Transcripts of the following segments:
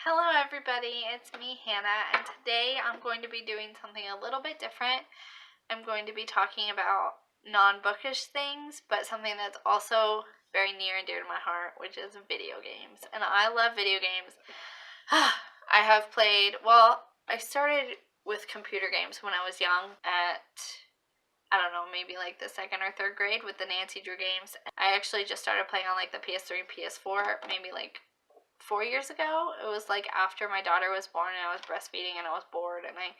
Hello everybody, it's me Hannah, and today I'm going to be doing something a little bit different. I'm going to be talking about non-bookish things, but something that's also very near and dear to my heart, which is video games. And I love video games. I have played, I started with computer games when I was young at, I don't know, maybe like the second or third grade with the Nancy Drew games. I actually just started playing on like the PS3 and PS4 maybe like 4 years ago. It was like after my daughter was born and I was breastfeeding and I was bored and I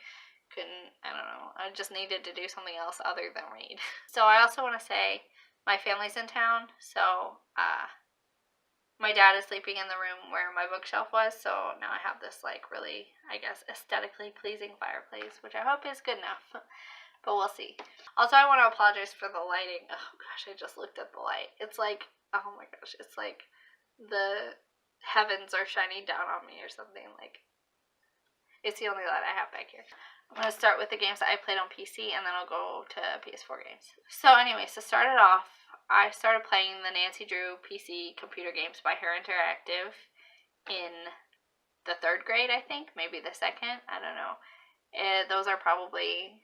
don't know, I just needed to do something else other than read. So I also want to say my family's in town, so my dad is sleeping in the room where my bookshelf was, so now I have this like really, I guess, aesthetically pleasing fireplace, which I hope is good enough, but we'll see. Also, I want to apologize for the lighting. Oh gosh, I just looked at the light. It's like, oh my gosh, it's like the heavens are shining down on me or something. Like, it's the only light I have back here. I'm going to start with the games that I played on PC, and then I'll go to PS4 games. So anyways, to start it off, I started playing the Nancy Drew PC computer games by Her Interactive in the third grade, I think. Maybe the second. I don't know. Those are probably,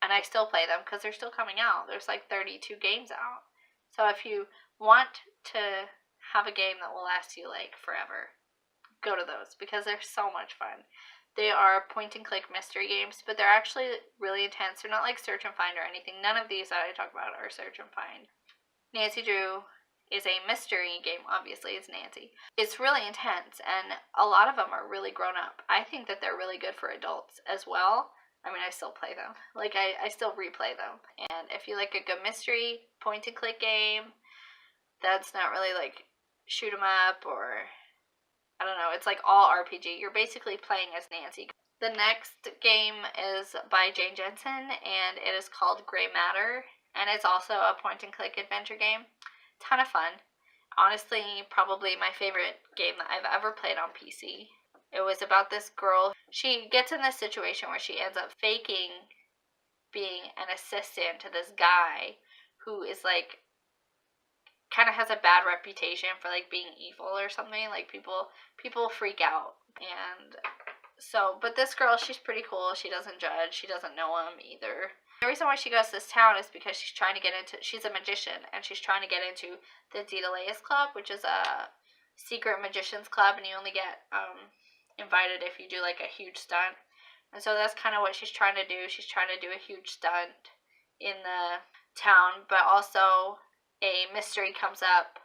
and I still play them because they're still coming out. There's like 32 games out. So if you want to have a game that will last you like forever, go to those because they're so much fun. They are point and click mystery games, but they're actually really intense. They're not like search and find or anything. None of these that I talk about are search and find. Nancy Drew is a mystery game, obviously. It's Nancy. It's really intense, and a lot of them are really grown up. I think that they're really good for adults as well. I mean, I still play them. Like, I still replay them. And if you like a good mystery point and click game that's not really like shoot 'em up or, I don't know, it's like all RPG. You're basically playing as Nancy. The next game is by Jane Jensen, and it is called Gray Matter, and it's also a point and click adventure game. Ton of fun. Honestly, probably my favorite game that I've ever played on PC. It was about this girl. She gets in this situation where she ends up faking being an assistant to this guy who is like kind of has a bad reputation for like being evil or something. Like people freak out. And so, but this girl, she's pretty cool. She doesn't judge. She doesn't know him either. The reason why she goes to this town is because she's trying to get into, she's a magician, and she's trying to get into the Daedalus Club, which is a secret magician's club, and you only get invited if you do like a huge stunt. And so that's kind of what she's trying to do. She's trying to do a huge stunt in the town, but also a mystery comes up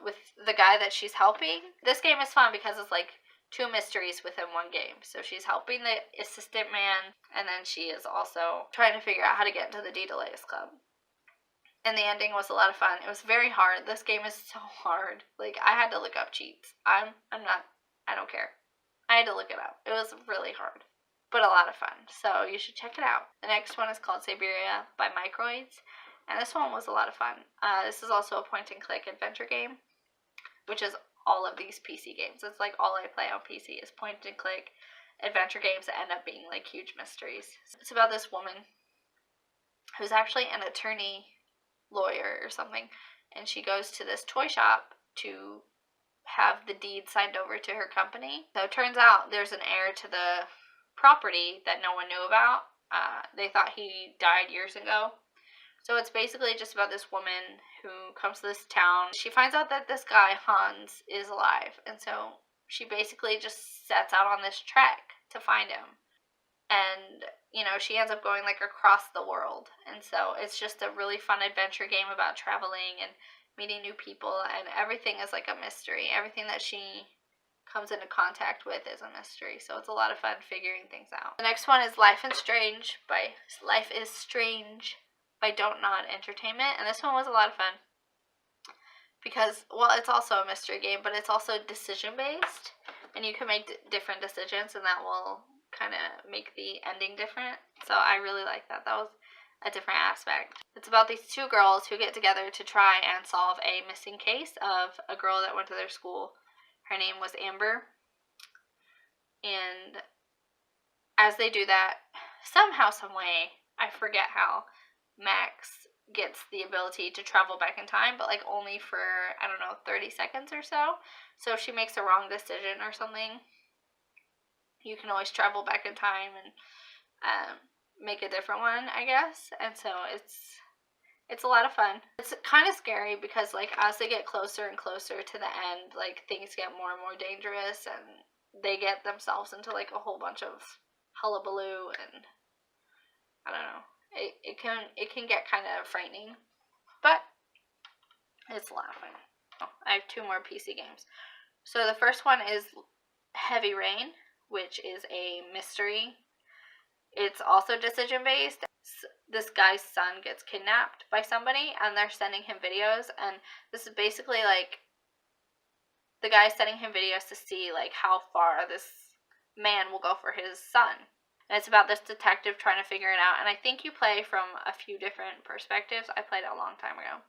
with the guy that she's helping. This game is fun because it's like two mysteries within one game. So she's helping the assistant man, and then she is also trying to figure out how to get into the Daedalus Club. And the ending was a lot of fun. It was very hard. This game is so hard. Like, I had to look up cheats. I don't care. I had to look it up. It was really hard, but a lot of fun. So you should check it out. The next one is called Syberia by Microids. And this one was a lot of fun. This is also a point-and-click adventure game, which is all of these PC games. It's like all I play on PC is point-and-click adventure games that end up being like huge mysteries. It's about this woman who's actually an attorney lawyer or something, and she goes to this toy shop to have the deed signed over to her company. So it turns out there's an heir to the property that no one knew about. They thought he died years ago. So it's basically just about this woman who comes to this town. She finds out that this guy, Hans, is alive. And so she basically just sets out on this trek to find him. And, you know, she ends up going like across the world. And so it's just a really fun adventure game about traveling and meeting new people. And everything is like a mystery. Everything that she comes into contact with is a mystery. So it's a lot of fun figuring things out. The next one is Life is Strange by Don't Nod Entertainment, and this one was a lot of fun because, well, it's also a mystery game, but it's also decision-based, and you can make different decisions, and that will kind of make the ending different, so I really like that. That was a different aspect. It's about these two girls who get together to try and solve a missing case of a girl that went to their school. Her name was Amber, and as they do that, somehow, some way, I forget how, Max gets the ability to travel back in time, but like only for, I don't know, 30 seconds or so. So if she makes a wrong decision or something, you can always travel back in time and make a different one, I guess. And so it's a lot of fun. It's kind of scary because, like, as they get closer and closer to the end, like, things get more and more dangerous, and they get themselves into, like, a whole bunch of hullabaloo, and I don't know. It can get kind of frightening, but it's a lot of fun. I have 2 more PC games. So the first one is Heave Rain, which is a mystery. It's also decision-based. This guy's son gets kidnapped by somebody, and they're sending him videos, and this is basically, like, the guy's sending him videos to see, like, how far this man will go for his son. And it's about this detective trying to figure it out, and I think you play from a few different perspectives. I played it a long time ago.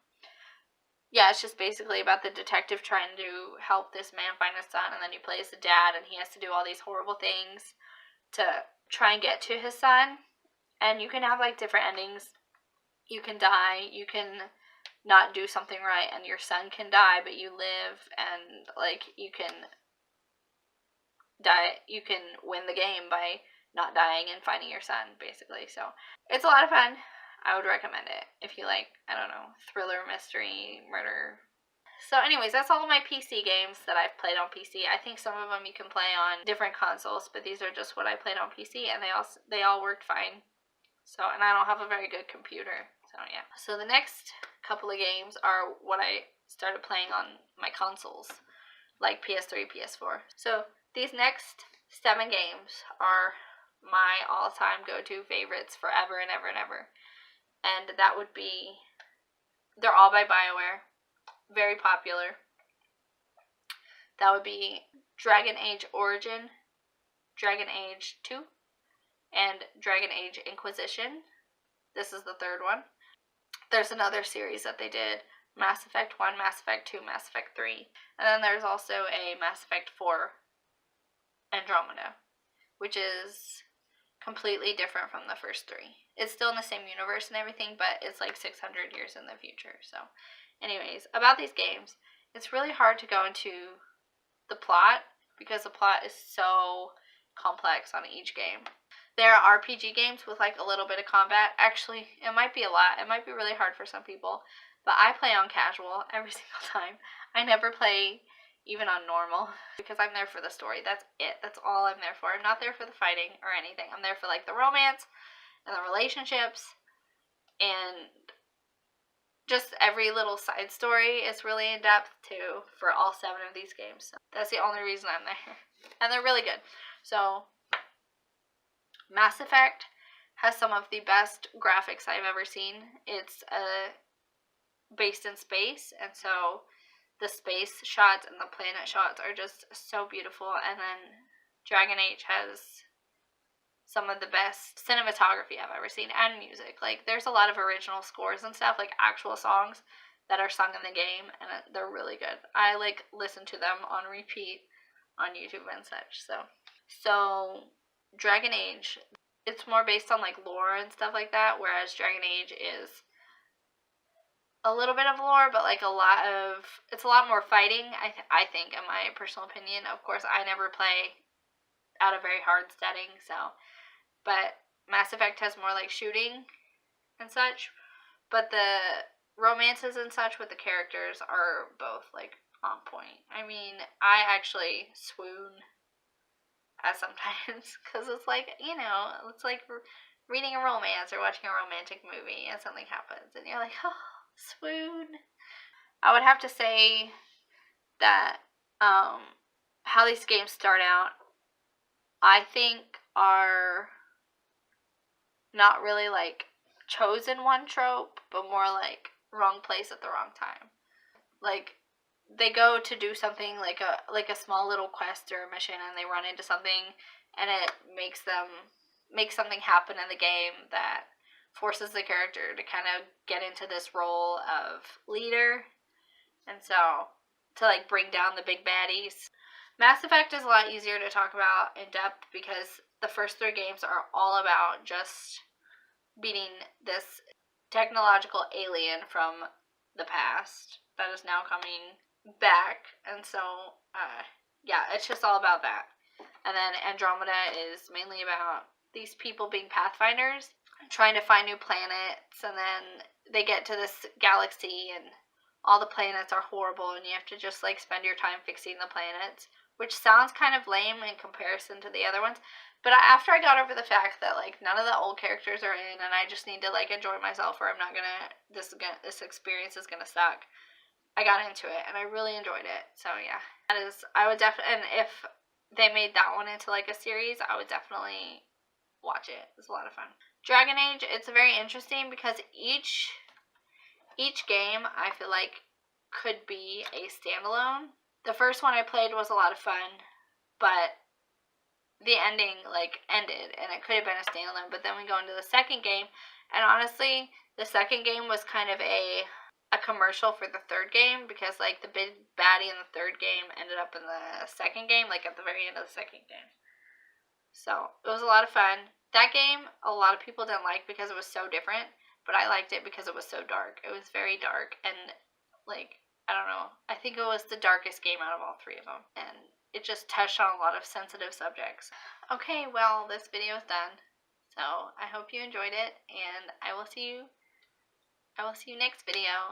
Yeah, it's just basically about the detective trying to help this man find his son, and then you play as the dad, and he has to do all these horrible things to try and get to his son. And you can have, like, different endings. You can die, you can not do something right, and your son can die, but you live, and, like, you can die, you can win the game by not dying and finding your son, basically. So it's a lot of fun. I would recommend it if you like, I don't know, thriller, mystery, murder. So anyways, that's all of my PC games that I've played on PC. I think some of them you can play on different consoles, but these are just what I played on PC, and they all worked fine. So, and I don't have a very good computer, so yeah. So the next couple of games are what I started playing on my consoles, like PS3, PS4. So these next 7 games are my all-time go-to favorites forever and ever and ever. And that would be, they're all by BioWare, very popular. That would be Dragon Age Origin, Dragon Age 2, and Dragon Age Inquisition. This is the 3rd one. There's another series that they did, Mass Effect 1, Mass Effect 2, Mass Effect 3. And then there's also a Mass Effect 4, Andromeda, which is completely different from the first 3. It's still in the same universe and everything, but it's like 600 years in the future. So anyways, about these games, it's really hard to go into the plot because the plot is so complex on each game. There are RPG games with, like, a little bit of combat. Actually, it might be a lot. It might be really hard for some people, but I play on casual every single time. I never play even on normal because I'm there for the story. That's it. That's all I'm there for. I'm not there for the fighting or anything. I'm there for, like, the romance and the relationships, and just every little side story is really in depth too for all 7 of these games. So that's the only reason I'm there. And they're really good. So Mass Effect has some of the best graphics I've ever seen. It's based in space, and so the space shots and the planet shots are just so beautiful. And then Dragon Age has some of the best cinematography I've ever seen, and music. Like, there's a lot of original scores and stuff, like actual songs that are sung in the game, and they're really good. I, like, listen to them on repeat on YouTube and such. So Dragon Age, it's more based on, like, lore and stuff like that, whereas Dragon Age is a little bit of lore, but, like, it's a lot more fighting, I think, in my personal opinion. Of course, I never play at a very hard setting, but Mass Effect has more, like, shooting and such, but the romances and such with the characters are both, like, on point. I mean, I actually swoon at sometimes, because it's like, you know, it's like reading a romance or watching a romantic movie and something happens and you're like, oh, swoon. I would have to say that how these games start out, I think, are not really, like, chosen one trope, but more like wrong place at the wrong time. Like, they go to do something like a small little quest or a mission, and they run into something, and it makes something happen in the game that forces the character to kind of get into this role of leader, and so to, like, bring down the big baddies. Mass Effect is a lot easier to talk about in depth because the first 3 games are all about just beating this technological alien from the past that is now coming back, and so yeah, it's just all about that. And then Andromeda is mainly about these people being pathfinders, trying to find new planets, and then they get to this galaxy and all the planets are horrible and you have to just like spend your time fixing the planets, which sounds kind of lame in comparison to the other ones. But after I got over the fact that like none of the old characters are in and I just need to like enjoy myself or I'm not gonna, this experience is gonna suck, I got into it and I really enjoyed it. So yeah, that is, I would definitely, and if they made that one into like a series, I would definitely watch it. It's a lot of fun. Dragon Age, it's very interesting because each game I feel like could be a standalone. The first one I played was a lot of fun, but the ending like ended and it could have been a standalone. But then we go into the second game, and honestly, the second game was kind of a commercial for the third game because like the big baddie in the third game ended up in the second game, like at the very end of the second game. So it was a lot of fun. That game a lot of people didn't like because it was so different, but I liked it because it was so dark. It was very dark and like, I don't know, I think it was the darkest game out of all three of them, and it just touched on a lot of sensitive subjects. Okay, well, this video is done, so I hope you enjoyed it, and I will see you next video.